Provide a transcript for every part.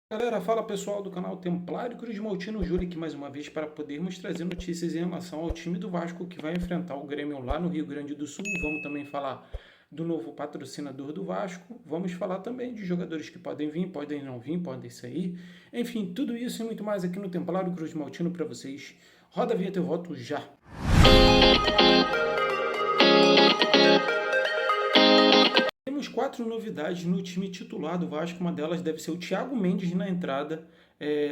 Galera, fala pessoal do canal Templário Cruz Maltino Júlio aqui mais uma vez para podermos trazer notícias em relação ao time do Vasco que vai enfrentar o Grêmio lá no Rio Grande do Sul. Vamos também falar do novo patrocinador do Vasco. Vamos falar também de jogadores que podem vir, podem não vir, podem sair. Enfim, tudo isso e muito mais aqui no Templário Cruz Maltino para vocês. Roda a vinheta, eu volto já. Temos 4 novidades no time titular do Vasco. Uma delas deve ser o Thiago Mendes na entrada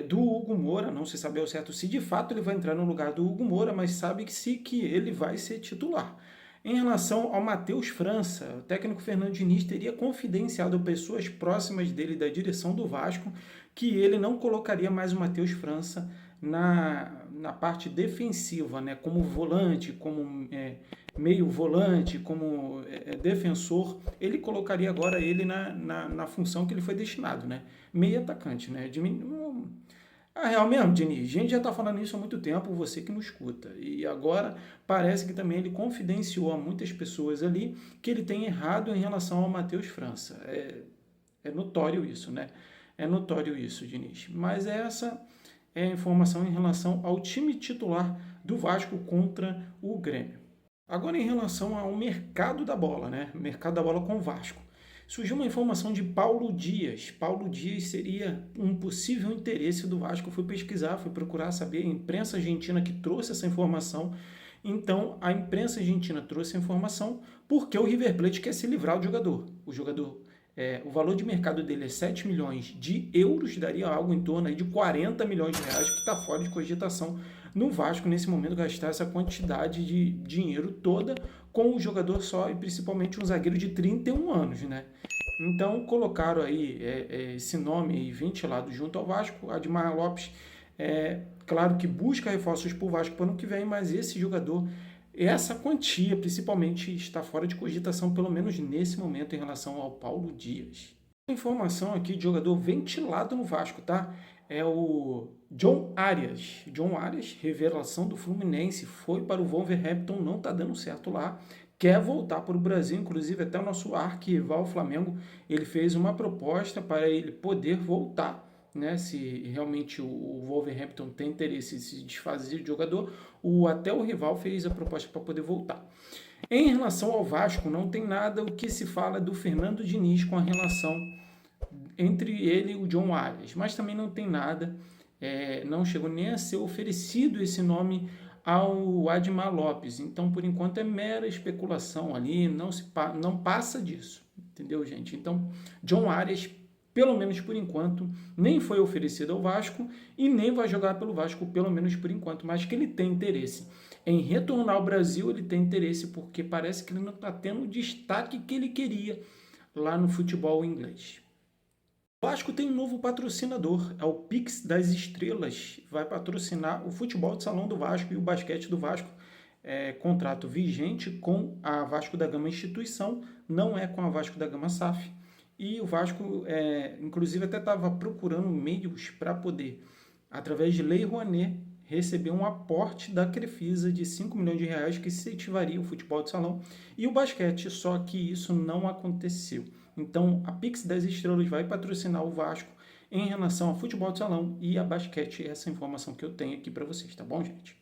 do Hugo Moura. Não se sabe ao certo se de fato ele vai entrar no lugar do Hugo Moura, mas sabe-se que ele vai ser titular. Em relação ao Matheus França, o técnico Fernando Diniz teria confidenciado a pessoas próximas dele da direção do Vasco que ele não colocaria mais o Matheus França na parte defensiva, né, como volante, como meio volante, como defensor. Ele colocaria agora ele na função que ele foi destinado, né, meio atacante, né, a real mesmo, Diniz, a gente já está falando isso há muito tempo, você que não escuta. E agora parece que também ele confidenciou a muitas pessoas ali que ele tem errado em relação ao Matheus França. É notório isso, né? É notório isso, Diniz. Mas essa é a informação em relação ao time titular do Vasco contra o Grêmio. Agora em relação ao mercado da bola, né? Mercado da bola com o Vasco. Surgiu uma informação de Paulo Dias. Paulo Dias seria um possível interesse do Vasco. Eu fui pesquisar, fui procurar saber, a imprensa argentina que trouxe essa informação. Então, a imprensa argentina trouxe a informação porque o River Plate quer se livrar do jogador. O valor de mercado dele é 7 milhões de euros, daria algo em torno aí de 40 milhões de reais, que está fora de cogitação no Vasco nesse momento gastar essa quantidade de dinheiro toda com um jogador só e principalmente um zagueiro de 31 anos, né? Então colocaram aí esse nome aí ventilado junto ao Vasco. Admar Lopes, claro que busca reforços para o Vasco para o ano que vem, mas esse jogador, essa quantia principalmente está fora de cogitação, pelo menos nesse momento, em relação ao Paulo Dias. Informação aqui de jogador ventilado no Vasco, tá? É o John Arias. John Arias, revelação do Fluminense, foi para o Wolverhampton, não está dando certo lá, quer voltar para o Brasil, inclusive até o nosso arquirrival Flamengo, ele fez uma proposta para ele poder voltar, né? Se realmente o Wolverhampton tem interesse em se desfazer de jogador, até o rival fez a proposta para poder voltar. Em relação ao Vasco, não tem nada o que se fala do Fernando Diniz com a relação entre ele e o John Arias, mas também não tem nada, não chegou nem a ser oferecido esse nome ao Admar Lopes, então por enquanto é mera especulação ali, não passa disso, entendeu, gente? Então, John Arias, pelo menos por enquanto, nem foi oferecido ao Vasco e nem vai jogar pelo Vasco, pelo menos por enquanto, mas que ele tem interesse em retornar ao Brasil, ele tem interesse porque parece que ele não está tendo o destaque que ele queria lá no futebol inglês. O Vasco tem um novo patrocinador, é o Pix das Estrelas, vai patrocinar o futebol de salão do Vasco e o basquete do Vasco. Contrato vigente com a Vasco da Gama Instituição, não é com a Vasco da Gama SAF. E o Vasco, inclusive, até estava procurando meios para poder, através de Lei Rouanet, receber um aporte da Crefisa de 5 milhões de reais que incentivaria o futebol de salão e o basquete, só que isso não aconteceu. Então, a Pix das Estrelas vai patrocinar o Vasco em relação ao futebol de salão e a basquete. Essa informação que eu tenho aqui para vocês, tá bom, gente?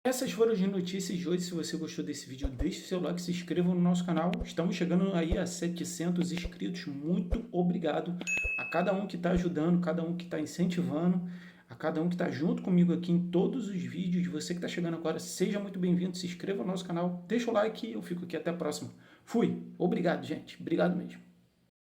Essas foram as notícias de hoje. Se você gostou desse vídeo, deixe seu like, se inscreva no nosso canal. Estamos chegando aí a 700 inscritos. Muito obrigado a cada um que está ajudando, cada um que está incentivando, a cada um que está junto comigo aqui em todos os vídeos. Você que está chegando agora, seja muito bem-vindo, se inscreva no nosso canal, deixa o like e eu fico aqui até a próxima. Fui! Obrigado, gente. Obrigado mesmo.